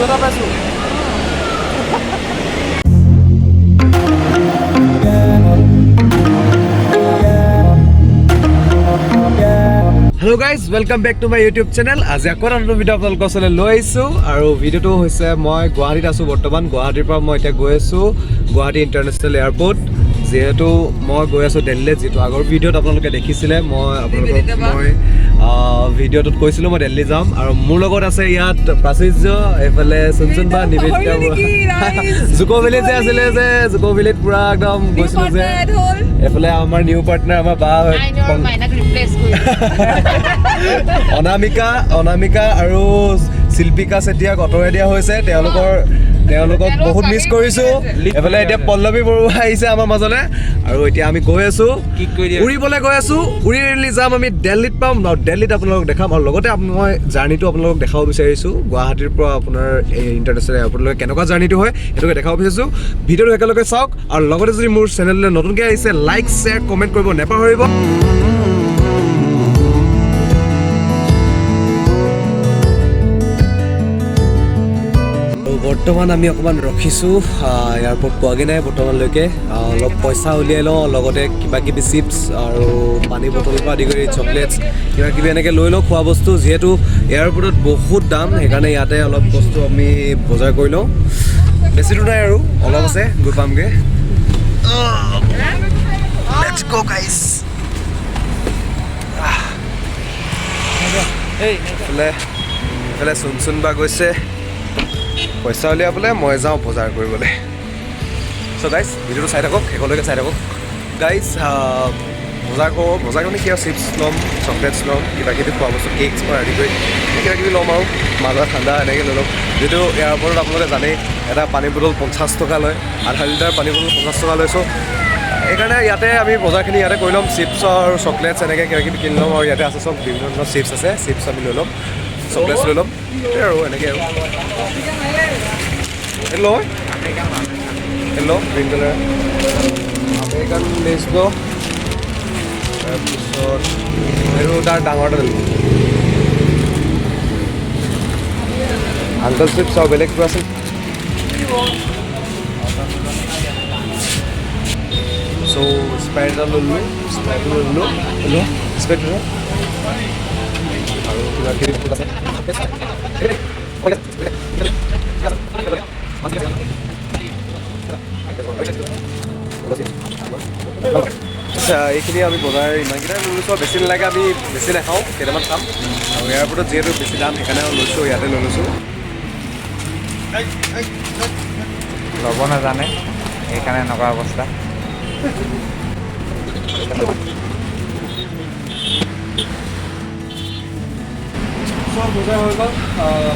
এটা পাইছোঁ। Hello' guys, welcome back to my YouTube channel. আজি আকৌ এটা নতুন ভিডিঅ' আপোনালোকৰ ওচৰলৈ লৈ আহিছোঁ আৰু ভিডিঅ'টো হৈছে মই গুৱাহাটীত আছোঁ বৰ্তমান। গুৱাহাটীৰ পৰা মই এতিয়া গৈ আছোঁ গুৱাহাটী ইণ্টাৰনেশ্যনেল এয়াৰপৰ্ট। যিহেতু মই গৈ আছোঁ দিল্লীত, যিটো আগৰ ভিডিঅ'ত আপোনালোকে দেখিছিলে। মই ভিডিঅ'টোত কৈছিলোঁ মই দিল্লী যাম আৰু মোৰ লগত আছে ইয়াত প্ৰাচুৰ্য, এইফালে চুনচুন বা নিবেদিতা, জুকো ভেলীত যে আছিলে যে জুকো ভেলীত পুৰা একদম গৈছিলোঁ যে। এইফালে আমাৰ নিউ পাৰ্টনাৰ আমাৰ বা অনামিকা আৰু শিল্পিকা চেতিয়াক আঁতৰাই দিয়া হৈছে। তেওঁলোকক বহুত মিছ কৰিছোঁ। এইফালে এতিয়া পল্লৱী বৰুৱা আহিছে আমাৰ মাজলৈ আৰু এতিয়া আমি গৈ আছোঁ উৰিবলৈ গৈ আছোঁ। উৰি যাম আমি দিল্লীত পাম আৰু দিল্লীত আপোনালোকক দেখাম আৰু লগতে মই জাৰ্ণিটো আপোনালোকক দেখাব বিচাৰিছোঁ। গুৱাহাটীৰ পৰা আপোনাৰ এই ইণ্টাৰনেশ্যনেল এয়াৰপৰ্টলৈ কেনেকুৱা জাৰ্ণিটো হয় সেইটোকে দেখাব বিচাৰিছোঁ। ভিডিঅ'টো একেলগে চাওক আৰু লগতে যদি মোৰ চেনেললৈ নতুনকৈ আহিছে লাইক শ্বেয়াৰ কমেণ্ট কৰিব নাপাহৰিব। বৰ্তমান আমি অকণমান ৰখিছোঁ, এয়াৰপৰ্ট পোৱাগৈ নাই বৰ্তমানলৈকে। অলপ পইচা উলিয়াই লওঁ, লগতে কিবা কিবি চিপছ আৰু পানী বটলৰ পৰা আদি কৰি চকলেটছ কিবা কিবি এনেকৈ লৈ লওঁ খোৱা বস্তু। যিহেতু এয়াৰপৰ্টত বহুত দাম, সেইকাৰণে ইয়াতে অলপ বস্তু আমি বজাৰ কৰি লওঁ। বেছি দূৰ নাই আৰু অলপ আছে, গৈ পামগৈ। Let's go guys. এইফালে চুনচুন বা গৈছে পইচা উলিয়াবলৈ, মই যাওঁ বজাৰ কৰিবলৈ। চ' গাইজ ভিডিঅ'টো চাই থাকক, শেষলৈকে চাই থাকক গাইজ। বজাৰ মানে কি আৰু চিপছ ল'ম, চকলেটছ ল'ম, কিবা কিবি খোৱা বস্তু কেকছ পৰা আদি কৰি কিবা কিবি ল'ম আৰু মাজা ঠাণ্ডা এনেকৈ লৈ ল'ম। যিহেতু এয়াৰপৰ্টত আপোনালোকে জানেই এটা পানী বটল 50 টকা লয়, আধা লিটাৰ পানী বটল 50 টকা লয়। চ' সেইকাৰণে ইয়াতে আমি বজাৰখিনি ইয়াতে কৰি ল'ম। চিপছ আৰু চকলেটছ এনেকৈ কিবা কিবি কিনি ল'ম আৰু ইয়াতে আছে চব বিভিন্ন ধৰণৰ চিপছ আছে, চিপছ আমি লৈ ল'ম, চকলেটছ লৈ ল'ম আৰু এনেকৈ আৰু hello' green colour American lace ল'। তাৰপিছত আৰু তাৰ ডাঙৰ এটা দিলোঁ আংকল চিপছ আৰু বেলেগ কিবা আছিল। চ' স্প্ৰাইট এটা ল'লোঁ, স্প্ৰাইট ল'লোঁ স্প্ৰাইট আৰু কিবা কিবি ফুড আছে। আচ্ছা, এইখিনি আমি বজাৰ ইমানকেইটাই লৈছোঁ। বেছি নালাগে, আমি বেছি নাখাওঁ, কেইটামান খাম আৰু এয়াৰপৰ্টত যিহেতু বেছি দাম সেইকাৰণে লৈছোঁ, ইয়াতে লৈ লৈছোঁ। ল'ব নাজানে সেইকাৰণে এনেকুৱা অৱস্থা। চব বজাৰ হৈ গ'ল।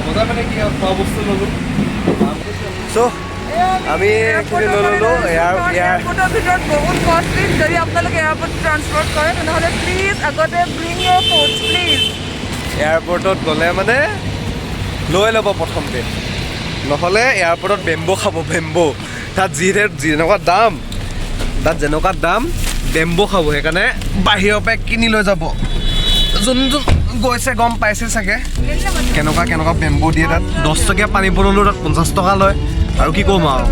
বজাৰ মানে কি আৰু খোৱা বস্তু ল'লোঁ। চ' আমি এইখিনি লৈ ল'লোঁ। এয়াৰপৰ্টৰ ভিতৰত বহুত কষ্টলি। যদি আপোনালোকে এয়াৰপৰ্ট ট্ৰান্সপৰ্ট কৰে তেনেহ'লে প্লিজ আগতে ব্ৰিং ইয়ৰ ফুডছ প্লিজ। এয়াৰপৰ্টত গ'লে মানে লৈ ল'ব প্ৰথমতে, নহ'লে এয়াৰপৰ্টত বেম্বো খাব। বেম্বো তাত যেনেকুৱা দাম বেম্বো খাব। সেইকাৰণে বাহিৰৰ পৰা কিনি লৈ যাব। যোন গৈছে গম পাইছে চাগে কেনেকুৱা বেম্বো দিয়ে তাত। 10 টকীয়া পানী বটলো তাত 50 টকা লয়। আৰু কি ক'ম আৰু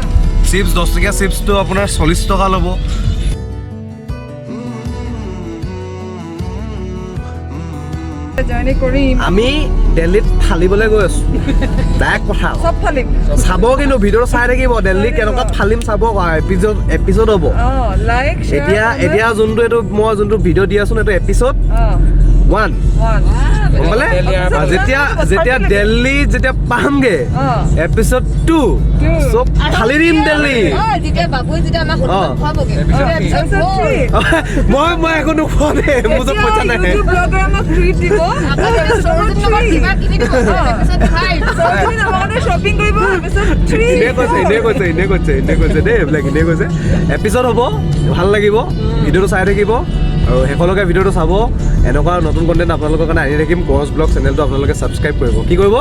চিপছ 10 টকীয়া চিপছটো আপোনাৰ 40 টকা ল'ব। আমি দিল্লীত ফালিবলৈ গৈ আছোঁ, ডাইৰেক্ট কথা চব ফালিম চাব। কিন্তু ভিডিঅ'টো চাই থাকিব, দিল্লী কেনেকুৱা ফালিম চাব। এপিছড হ'ব এতিয়া মই যোনটো ভিডিঅ' দি আছোঁ এইটো এপিছড 1 গম পালে। যেতিয়া দিল্লী পামগে এপিছড 2 চব ফালি দিম দিল্লী। মই একো নোখোৱা দেই, মোৰ যে পইচা নাই। এনে কৈছে দেই, এইবিলাক এনে কৈছে। এপিছড হ'ব, ভাল লাগিব, ভিডিঅ'টো চাই থাকিব আৰু শেষলৈকে ভিডিঅ'টো চাব। এনেকুৱা নতুন কণ্টেণ্ট আপোনালোকৰ কাৰণে আনি থাকিম। কৰছ ব্লগ চেনেলটো আপোনালোকে ছাবস্ক্ৰাইব কৰিব। কি কৰিব?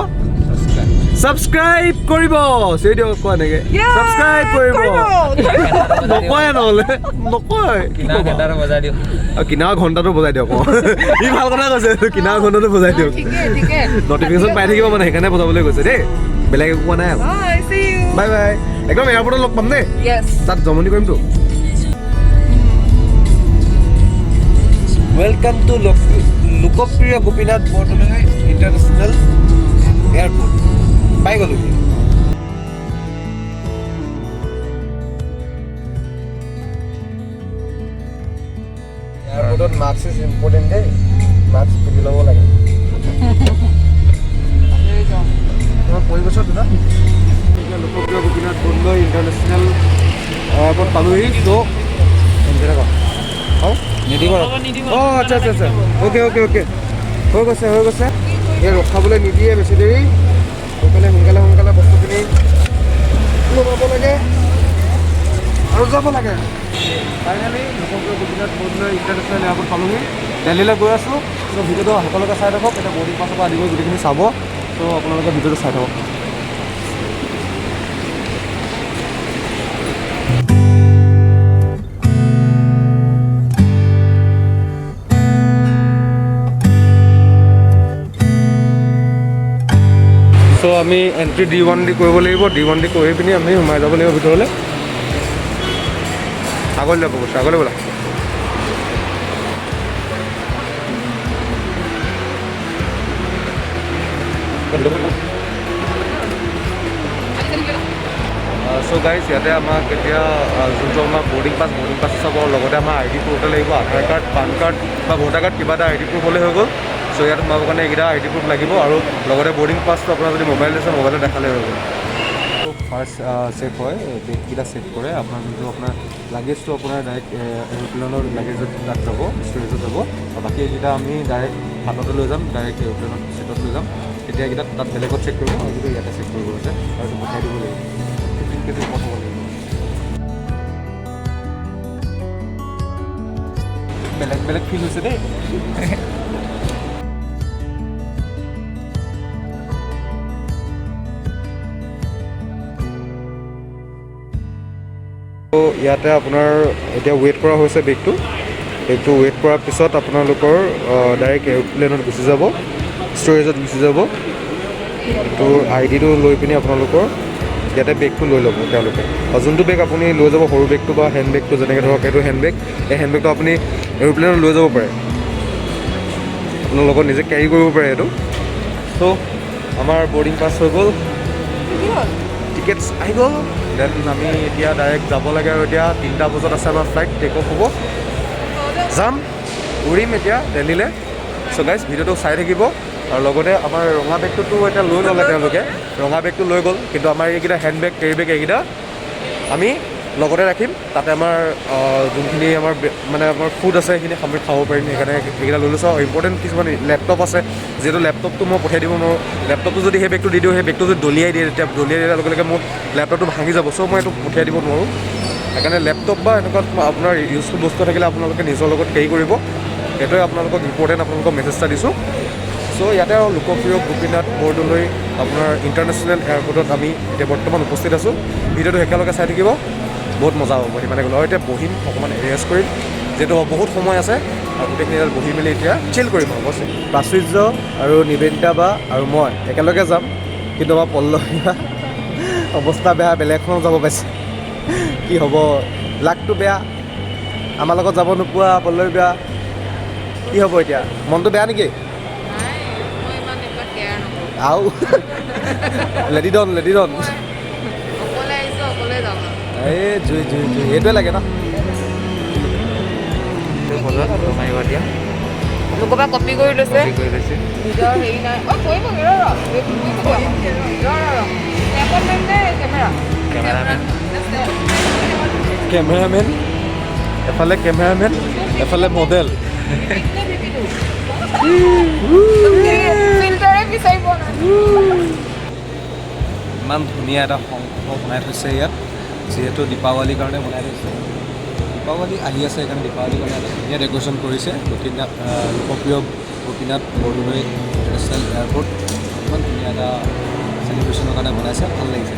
ছাবস্ক্ৰাইব কৰিব। চিঞৰি দিয়ক, কোৱা এনেকৈ ছাবস্ক্ৰাইব কৰিব। নকয় নহ'লে নকয়। কিনাৰ ঘণ্টাটো বজাই দিয়ক। ই ভাল কথা কৈছে, কিনাৰ ঘণ্টাটো বজাই দিয়ক। নটিফিকেশ্যন পাই থাকিব মানে, সেইকাৰণে বজাবলৈ কৈছে দেই। বেলেগ একো কোৱা নাই আৰু Bye, see you. Bye bye একদম এয়াৰপৰ্টত লগ পাম দেই Yes. তাত জমনি কৰিমতো welcome to Lokpriya Gopinath Bordoloi international airport পাই গ'লো এয়াৰপৰ্টত মাস্ক ইজ ইম্পৰ্টেণ্ট দেই মাস্ক পিন্ধি ল'ব লাগে তোমাৰ পৰিৱেশত দাদা এতিয়া লোকপ্ৰিয় গোপীনাথ বৰদলৈ ইণ্টাৰনেশ্যনেল এয়াৰপৰ্ট পালোহি ত' তেনেকুৱা নিদিব অঁ আচ্ছা আচ্ছা আচ্ছা অ'কে হৈ গৈছে এই ৰখাবলৈ নিদিয়ে বেছি দেৰি সোনকালে বস্তুখিনি ল'ব লাগে আৰু যাব লাগে ফাইনেলি লোকপ্ৰিয় গোপীনাথ বৰদলৈ ইণ্টাৰনেশ্যনেল এয়াৰপৰ্ট পালোহি দিল্লীলৈ গৈ আছোঁ ত' ভিডিঅ'টো সকলোকে চাই থাকক এতিয়া বৰ্ডিং পাছৰ পৰা আদি কৰি গোটেইখিনি চাব ত' আপোনালোকে ভিডিঅ'টো চাই থাকক চ' আমি এণ্ট্ৰি D1 কৰিব লাগিব D1 কৰি পিনি আমি সোমাই যাব লাগিব ভিতৰলৈ আগলৈ যাব কৈছে আগলৈ ব'লা চ' গাইজ ইয়াতে আমাক এতিয়া যোনটো আমাৰ বৰ্ডিং পাছ চাব লগতে আমাৰ ID প্ৰুফ এটা লাগিব আধাৰ কাৰ্ড পান কাৰ্ড বা ভোটাৰ কাৰ্ড কিবা এটা ID প্ৰুফ হ'লে হৈ গ'ল চ' ইয়াত সোমাবৰ কাৰণে এইকেইটা ID প্ৰুফ লাগিব আৰু লগতে বৰ্ডিং পাছটো আপোনাৰ যদি মোবাইল আছে মোবাইলত দেখালে হৈ গ'ল ফাৰ্ষ্ট চেক হয় বেগকেইটা চেক কৰে আপোনাৰ যোনটো আপোনাৰ লাগেজটো আপোনাৰ ডাইৰেক্ট এৰোপ্লেনৰ লাগেজত তাত যাব ষ্ট'ৰেজত যাব আৰু বাকী এইকেইটা আমি ডাইৰেক্ট হাততে লৈ যাম ডাইৰেক্ট এৰোপ্লেনৰ ছিটত লৈ যাম তেতিয়া এইকেইটা তাত বেলেগত চেক কৰিব আৰু যদি ইয়াতে চেক কৰিব আছে আৰু এইটো পঠাই দিব লাগিব 15 কেজি পঠাব লাগিব বেলেগ ফিল হৈছে দেই ইয়াতে আপোনাৰ এতিয়া ৱেইট কৰা হৈছে বেগটো ৱেইট কৰাৰ পিছত আপোনালোকৰ ডাইৰেক্ট এৰোপ্লেনত গুচি যাব ষ্ট'ৰেজত গুচি যাব তো ID-টো লৈ পিনি আপোনালোকৰ ইয়াতে বেগটো লৈ ল'ব তেওঁলোকে আৰু যোনটো বেগ আপুনি লৈ যাব সৰু বেগটো বা হেণ্ড বেগটো যেনেকৈ ধৰক এইটো হেণ্ড বেগ এই হেণ্ড বেগটো আপুনি এৰোপ্লেনত লৈ যাব পাৰে আপোনাৰ লগত নিজে কেৰি কৰিব পাৰে এইটো চ' আমাৰ বৰ্ডিং পাছ হৈ গ'ল টিকেটছ আহি গ'ল দেন আমি এতিয়া ডাইৰেক্ট যাব লাগে আৰু এতিয়া 3টা বজাত আছে আমাৰ ফ্লাইট টেক অফ হ'ব যাম উৰিম এতিয়া দিল্লীলৈ চ' গাইজ ভিডিঅ'টো চাই থাকিব আৰু লগতে আমাৰ ৰঙা বেগটোতো এতিয়া লৈ ল'লে তেওঁলোকে ৰঙা বেগটো লৈ গ'ল কিন্তু আমাৰ এইকেইটা হেণ্ড বেগ কেৰি বেগ এইকেইটা আমি লগতে ৰাখিম তাতে আমাৰ যোনখিনি আমাৰ মানে আমাৰ ফুড আছে সেইখিনি সামৰি খাব পাৰিম সেইকাৰণে সেইকেইটা লৈ লৈছোঁ আৰু ইম্পৰ্টেণ্ট কিছুমান লেপটপ আছে যিহেতু লেপটপটো মই পঠিয়াই দিব নোৱাৰোঁ লেপটপটো যদি সেই বেগটো দি দিওঁ সেই বেগটো যদি দলিয়াই দিয়ে তেতিয়া দলিয়াই দিয়াৰ লগে লগে মোৰ লেপটপটো ভাঙি যাব চ' মই এইটো পঠিয়াই দিব নোৱাৰোঁ সেইকাৰণে লেপটপ বা এনেকুৱা আপোনাৰ ইউজফুল বস্তু থাকিলে আপোনালোকে নিজৰ লগত কেৰি কৰিব সেইটোৱে আপোনালোকক ইম্পৰ্টেণ্ট আপোনালোকক মেছেজ এটা দিছোঁ চ' ইয়াতে আৰু লোকপ্ৰিয় গোপীনাথ বৰদলৈ আপোনাৰ ইণ্টাৰনেশ্যনেল এয়াৰপৰ্টত আমি এতিয়া বৰ্তমান উপস্থিত আছোঁ ভিডিঅ'টো একেলগে চাই থাকিব বহুত মজা হ'ব সিমানে গ'লো আৰু এতিয়া বহিম অকণমান ৰেষ্ট কৰিম যিহেতু বহুত সময় আছে আৰু গোটেইখিনি ইয়াত বহি মেলি এতিয়া চিল কৰিম আৰু বছ প্ৰাচুৰ্য আৰু নিবেদিতা বা আৰু মই একেলগে যাম কিন্তু আমাৰ পল্লৱী বা অৱস্থা বেয়া বেলেগ এখনত যাব পাইছে কি হ'ব লাকটো বেয়া আমাৰ লগত যাব নোপোৱা পল্লৱী বেয়া কি হ'ব এতিয়া মনটো বেয়া নেকি আও লেডিডন এই জুই এইটোৱে লাগে ন মাৰিব দিয়া লোকৰ পৰা কপি কৰি লৈছে কৰি লৈছে নিজৰ হেৰি নাই কেমেৰামেন এফালে কেমেৰামেন এফালে মডেল ইমান ধুনীয়া এটা সংঘ বনাই থৈছে ইয়াত যিহেতু দীপাৱলীৰ কাৰণে বনাই থৈছে দীপাৱলী আহি আছে সেইকাৰণে দীপাৱলীৰ কাৰণে এটা ধুনীয়া ডেক'ৰেশ্যন কৰিছে লোকপ্ৰিয় গোপীনাথ বৰদলৈ ইণ্টাৰনেশ্যনেল এয়াৰপৰ্ট ইমান ধুনীয়া এটা চেলিব্ৰেশ্যনৰ কাৰণে বনাইছে ভাল লাগিছে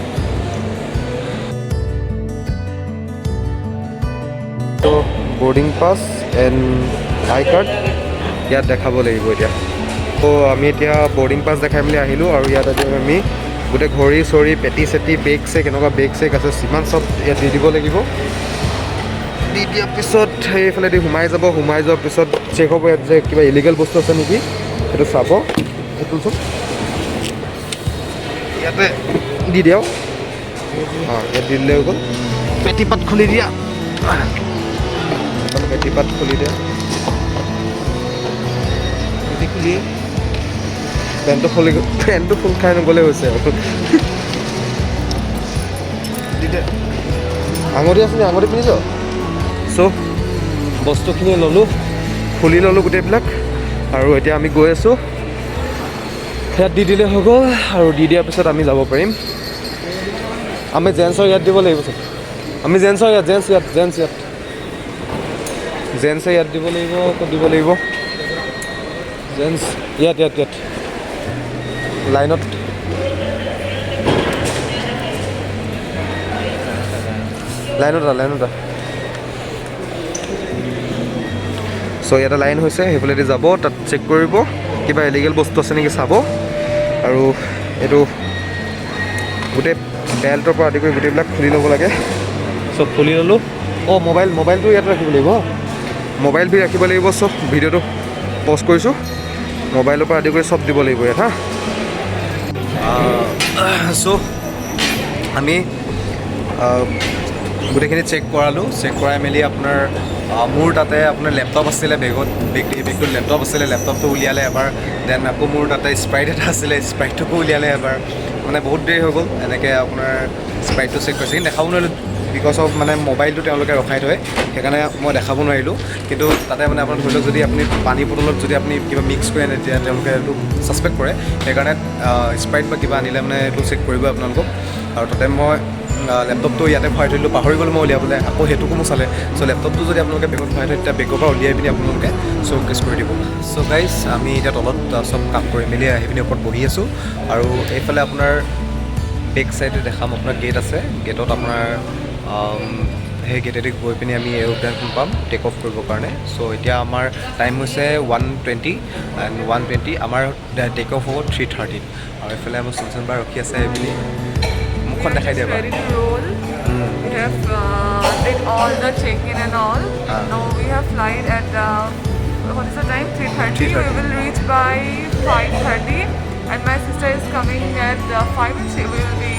ত' boarding pass and I card ইয়াত দেখাব লাগিব এতিয়া ত' আমি এতিয়া বৰ্ডিং পাছ দেখাই মেলি আহিলোঁ আৰু ইয়াত এতিয়া আমি গোটেই ঘড়ী চৰি পেটি চেটি বেগ চেক এনেকুৱা বেগ চেক আছে যিমান চব ইয়াত দি দিব লাগিব দি দিয়াৰ পিছত সেইফালেদি সোমাই যোৱাৰ পিছত চেক হ'ব ইয়াত যে কিবা ইলিগেল বস্তু আছে নেকি সেইটো চাব সেইটো চব ইয়াতে দি দিয়ক ইয়াত দি দিলে হৈ গ'ল পেটিপাত খুলি দিয়া পেটিপাত খুলি দিয়া খুলি পেণ্টটো ফুল খাই নগ'লে হৈছে আৰু আঙুঠি আছে নি আঙুঠি পিন্ধিছ চ' বস্তুখিনি ল'লোঁ খুলি ল'লোঁ গোটেইবিলাক আৰু এতিয়া আমি গৈ আছোঁ ইয়াত দি দিলে হৈ গ'ল আৰু দি দিয়াৰ পিছত আমি যাব পাৰিম আমি জেন্টছৰ ইয়াত দিব লাগিব চাগে আমি জেন্টছৰ ইয়াত জেন্টছ ইয়াত দিব লাগিব ক'ত দিব লাগিব জেন্টছ ইয়াত লাইনত চ' ইয়াতে লাইন হৈছে সেইফালেদি যাব তাত চেক কৰিব কিবা ইলিগেল বস্তু আছে নেকি চাব আৰু এইটো গোটেই বেল্টৰ পৰা আদি কৰি গোটেইবিলাক খুলি ল'ব লাগে চব খুলি ল'লোঁ মোবাইলটো ইয়াত ৰাখিব লাগিব মোবাইল ভি ৰাখিব লাগিব চব ভিডিঅ'টো পষ্ট কৰিছোঁ মোবাইলৰ পৰা আদি কৰি চব দিব লাগিব ইয়াত হা চ' আমি গোটেইখিনি চেক কৰালোঁ চেক কৰাই মেলি আপোনাৰ মোৰ তাতে আপোনাৰ লেপটপ আছিলে বেগটোত লেপটপ আছিলে লেপটপটো উলিয়ালে এবাৰ দেন আকৌ মোৰ তাতে স্প্ৰাইট এটা আছিলে স্প্ৰাইটটোকো উলিয়ালে এবাৰ মানে বহুত দেৰি হৈ গ'ল এনেকৈ আপোনাৰ স্প্ৰাইটটো চেক কৰিছে কিন্তু দেখাব নোৱাৰিলোঁ বিকজ অফ মানে মোবাইলটো তেওঁলোকে ৰখাই থয় সেইকাৰণে মই দেখাব নোৱাৰিলোঁ কিন্তু তাতে মানে আপোনাৰ ধৰি লওক যদি আপুনি পানী বটলত যদি আপুনি কিবা মিক্স কৰি আনে তেতিয়া তেওঁলোকে এইটো ছাছপেক্ট কৰে সেইকাৰণে স্প্ৰাইট বা কিবা আনিলে মানে এইটো চেক কৰিব আপোনালোকক আৰু তাতে মই লেপটপটো ইয়াতে ভৰাই থৈ দিলোঁ পাহৰি গ'লোঁ মই উলিয়াবলৈ আকৌ সেইটোকো মোৰ চালে চ' লেপটপটো যদি আপোনালোকে বেগত ভৰাই থয় তেতিয়া বেগৰ পৰা উলিয়াই পিনি আপোনালোকে শ্ব'কেছ কৰি দিব চ' গাইজ আমি এতিয়া তলত চব কাম কৰি মেলি আহি পিনি ওপৰত বহি আছোঁ আৰু এইফালে আপোনাৰ বেক চাইডে দেখাম আপোনাৰ গেট আছে গেটত আপোনাৰ সেই গেটেদি গৈ পিনি আমি এৰোপ্লেনখন পাম টেক অফ কৰিবৰ কাৰণে চ' এতিয়া আমাৰ টাইম হৈছে 1:20 এণ্ড 1:20 আমাৰ টেক অফ হ'ব 3:30 আৰু এইফালে আমাৰ চুনচুন বাৰ ৰখি আছে এইপিনি মুখখন দেখাই দিয়া Ready to roll. We have did all the check-in and all. Now we have flight at what is the time? 3:30. We will reach by 5:30. And my sister is coming at 5 and she will be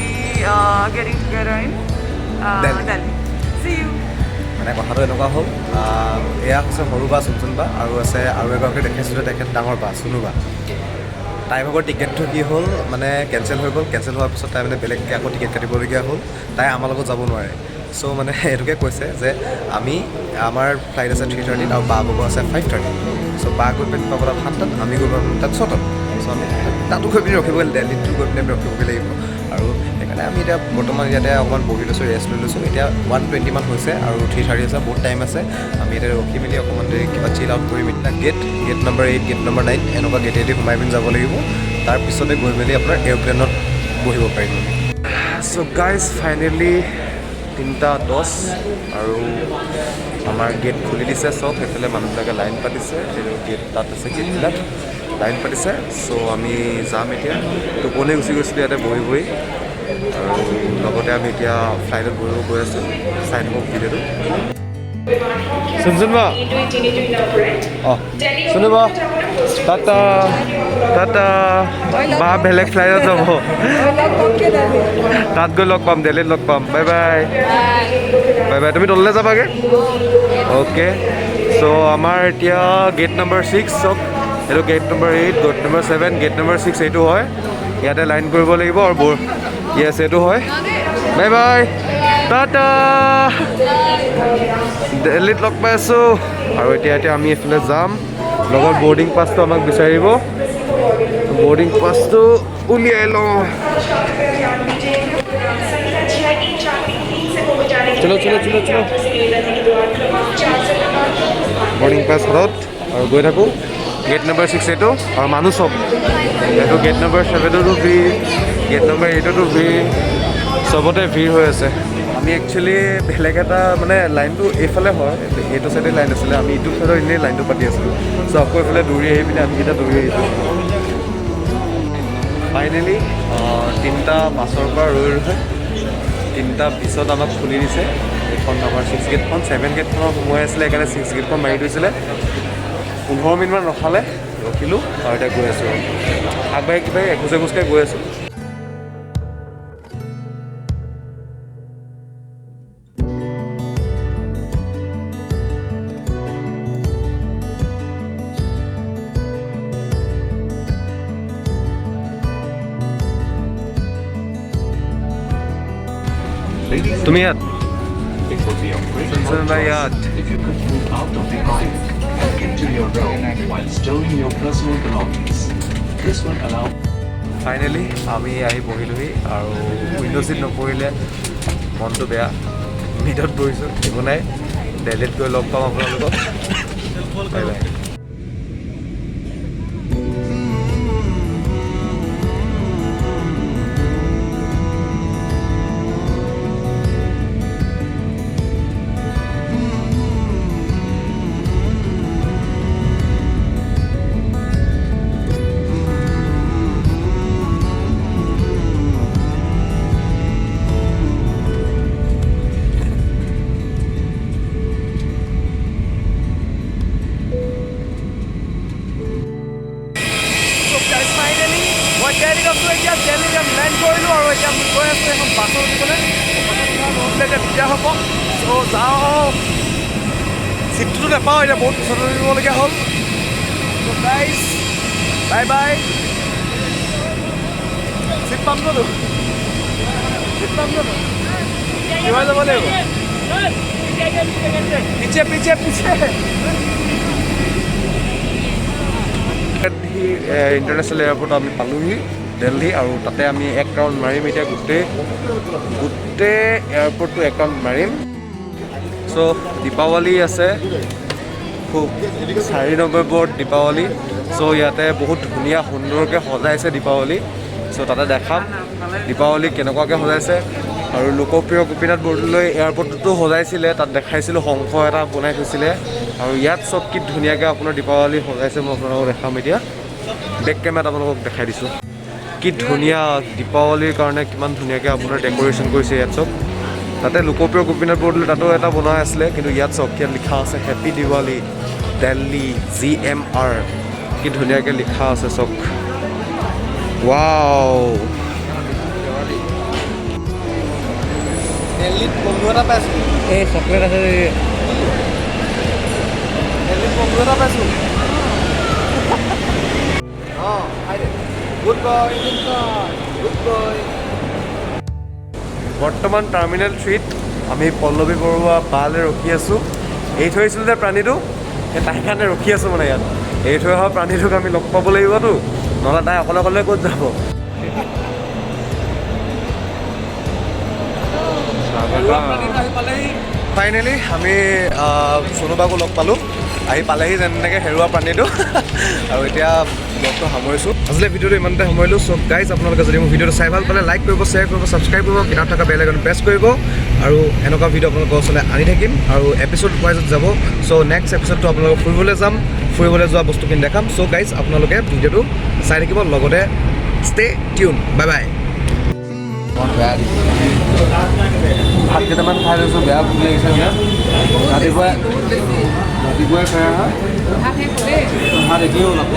getting together in Delhi. See you. মানে কথাটো এনেকুৱা হ'ল এয়া হৈছে সৰু বা চুনচুন বা আৰু আছে আৰু এগৰাকী দেখাইছিলোঁ তেখেত ডাঙৰ বা চুনু বা তাইৰ ভাগৰ টিকেটটো কি হ'ল মানে কেঞ্চেল হৈ গ'ল কেঞ্চেল হোৱাৰ পিছত তাই মানে বেলেগকৈ আকৌ টিকেট কাটিবলগীয়া হ'ল তাই আমাৰ লগত যাব নোৱাৰে চ' মানে এইটোকে কৈছে যে আমাৰ ফ্লাইট আছে 3:30 আৰু বা ভাগৰ আছে 5:30 চ' বা গৈ পিনি পাব তাত 7টাত আমি গৈ পাম তাত 6টাত চ' আমি তাতো গৈ পিনি ৰখিবগৈ দিল্লীতো গৈ পিনি আমি ৰখিবগৈ লাগিব আৰু সেইকাৰণে আমি এতিয়া বৰ্তমান ইয়াতে অকণমান বহি লৈছোঁ ৰেষ্ট লৈ লৈছোঁ এতিয়া 1:20 মান হৈছে আৰু 3:30 আছে বহুত টাইম আছে আমি এতিয়া ৰখি মেলি অকণমান দেৰি কিবা চিল আউট কৰি মেলি গেট নম্বৰ 8 গেট নম্বৰ 9 এনেকুৱা গেটেদি সোমাই পিনি যাব লাগিব তাৰপিছতে গৈ মেলি আপোনাৰ এৰোপ্লেনত বহিব পাৰিম চ' গাইজ ফাইনেলি 3:10 আৰু আমাৰ গেট খুলি দিছে চব সেইফালে মানুহবিলাকে লাইন পাতিছে গেট তাত আছে গেটবিলাক লাইন পাতিছে চ' আমি যাম এতিয়া টোপনি গুচি গৈছিলোঁ ইয়াতে বহি বহি আৰু লগতে আমি এতিয়া ফ্লাইটত গৈ আছোঁ চাই থাকক ভিডিঅ'টো চুনচুন বা অঁ চুনু বা টাটা বা বেলেগ ফ্লাইটত যাব তাত গৈ লগ পাম দিল্লীত লগ পাম বাই বাই তুমি তললৈ যাবাগৈ অ'কে চ' আমাৰ এতিয়া গেট নম্বৰ 6 চব এইটো gate number 8 gate number 7 gate number 6 এইটো হয় ইয়াতে লাইন কৰিব লাগিব আৰু য়েছ এইটো হয় বাই টাটা দিল্লীত লগ পাই আছোঁ আৰু এতিয়া আমি এইফালে যাম লগত বৰ্ডিং পাছটো আমাক বিচাৰিব বৰ্ডিং পাছটো উলিয়াই লওঁ চলো বৰ্ডিং পাছ হাতত আৰু গৈ থাকোঁ গেট নম্বৰ 6 এইটো আৰু মানুহ চব এইটো গেট নম্বৰ 7তো ভিৰ গেট নম্বৰ 8তো ভিৰ চবতে ভিৰ হৈ আছে আমি একচুৱেলি বেলেগ এটা মানে লাইনটো এইফালে হয় এইটো চাইডে লাইন আছিলে আমি ইটো চাইডৰ এনেই লাইনটো পাতি আছিলোঁ চ' আকৌ এইফালে দৌৰি আহি পিনে আমি এতিয়া দৌৰি আহিছোঁ ফাইনেলি 3টা মাছৰ পৰা ৰৈ তিনিটা পিছত আমাক খুলি দিছে এইখন আমাৰ 6 গেটখন 7 গেটখনত সোমোৱাই আছিলে সেইকাৰণে 6 গেটখন মাৰি থৈছিলে 15 মিনিটমান ৰখালে ৰখিলোঁ আৰু এতিয়া গৈ আছোঁ আগবাঢ়ি কিবাই খোজকাঢ়ি গৈ আছোঁ তুমি ইয়াত ইয়াত If you could move out of the aisle and into your row while stowing your personal belongings. This will allow. Finally আমি আহি বহিলোহি আৰু উইণ্ড' ছিট নপৰিলে মনটো বেয়া মিডত বহিছোঁ একো নাই দিল্লীত গৈ লগ পাম আপোনালোকক বাই বাই লেণ্ড কৰিলোঁ আৰু এতিয়া গৈ আছোঁ এখন বাছত উঠিবলৈ এতিয়া দিগদাৰ হ'ব চ' যাওঁ চিটটোতো নাপাওঁ এতিয়া বহুত পিছত উঠিবলগীয়া হ'ল চ' গাইজ বাই বাই চিট পাম জানো কিমান যাব লাগিব পিছে ইণ্টাৰনেশ্যনেল এয়াৰপৰ্ট আমি পালোহি দিল্লী আৰু তাতে আমি এক ৰাউণ্ড মাৰিম এতিয়া গোটেই এয়াৰপৰ্টটো এক ৰাউণ্ড মাৰিম চ' দীপাৱলী আছে খুব 4 নৱেম্বৰত দীপাৱলী চ' ইয়াতে বহুত ধুনীয়া সুন্দৰকৈ সজাইছে দীপাৱলী চ' তাতে দেখাম দীপাৱলী কেনেকুৱাকৈ সজাইছে আৰু লোকপ্ৰিয় গোপীনাথ বৰদলৈ এয়াৰপৰ্টটোতো সজাইছিলে তাত দেখাইছিলোঁ শংখ এটা বনাই থৈছিলে আৰু ইয়াত চব কি ধুনীয়াকৈ আপোনাৰ দীপাৱলী সজাইছে মই আপোনালোকক দেখাম এতিয়া বেক কেমেৰাত আপোনালোকক দেখাই দিছোঁ কি ধুনীয়া দীপাৱলীৰ কাৰণে কিমান ধুনীয়াকৈ আপোনাৰ ডেক'ৰেশ্যন কৰিছে ইয়াত চব তাতে লোকপ্ৰিয় গোপীনাথ বৰদলৈ তাতো এটা বনোৱা আছিলে কিন্তু ইয়াত চব ইয়াত লিখা আছে হেপী দিৱালী দিল্লী GMR কি ধুনীয়াকৈ লিখা আছে চব ৱাও দিল্লীত বন্ধু এটা পাইছোঁ এই চকলেট আছে দিল্লীত বন্ধু এটা পাইছোঁ অঁ গুড বয় বৰ্তমান টাৰ্মিনেল 3ত আমি পল্লৱী বৰুৱা বালৈ ৰখি আছোঁ এৰি থৈ আহিছিলোঁ যে প্ৰাণীটো সেই তাইৰ কাৰণে ৰখি আছোঁ মানে ইয়াত এৰি থৈ অহা প্ৰাণীটোক আমি লগ পাব লাগিবতো নহ'লে তাই অকলে ক'ত যাব ফাইনেলি আমি সোনোবাকো লগ পালোঁ আহি পালেহি যেনেকৈ হেৰুৱা প্ৰাণীটো আৰু এতিয়া ব্লগটো সামৰিছোঁ আচলতে ভিডিঅ'টো ইমানতে সামৰিলোঁ চ' গাইজ আপোনালোকে যদি মোৰ ভিডিঅ'টো চাই ভাল পালে লাইক কৰিব শ্বেয়াৰ কৰিব ছাবস্ক্ৰাইব কৰিব কিনাৰত থকা বেল আইকন প্ৰেছ কৰিব আৰু এনেকুৱা ভিডিঅ' আপোনালোকৰ ওচৰলৈ আনি থাকিম আৰু এপিছ'ড ৱাইজত যাব চ' নেক্সট এপিছ'ডটো আপোনালোকক ফুৰিবলৈ যোৱা বস্তুখিনি দেখাম চ' গাইজ আপোনালোকে ভিডিঅ'টো চাই থাকিব লগতে ষ্টে টিউন বাই বাই ভাত কেইটামান খাই লৈছোঁ বেয়া ভোক লাগিছে ৰাতিপুৱাই খাই আহা ভাত একেই হ'ল আকৌ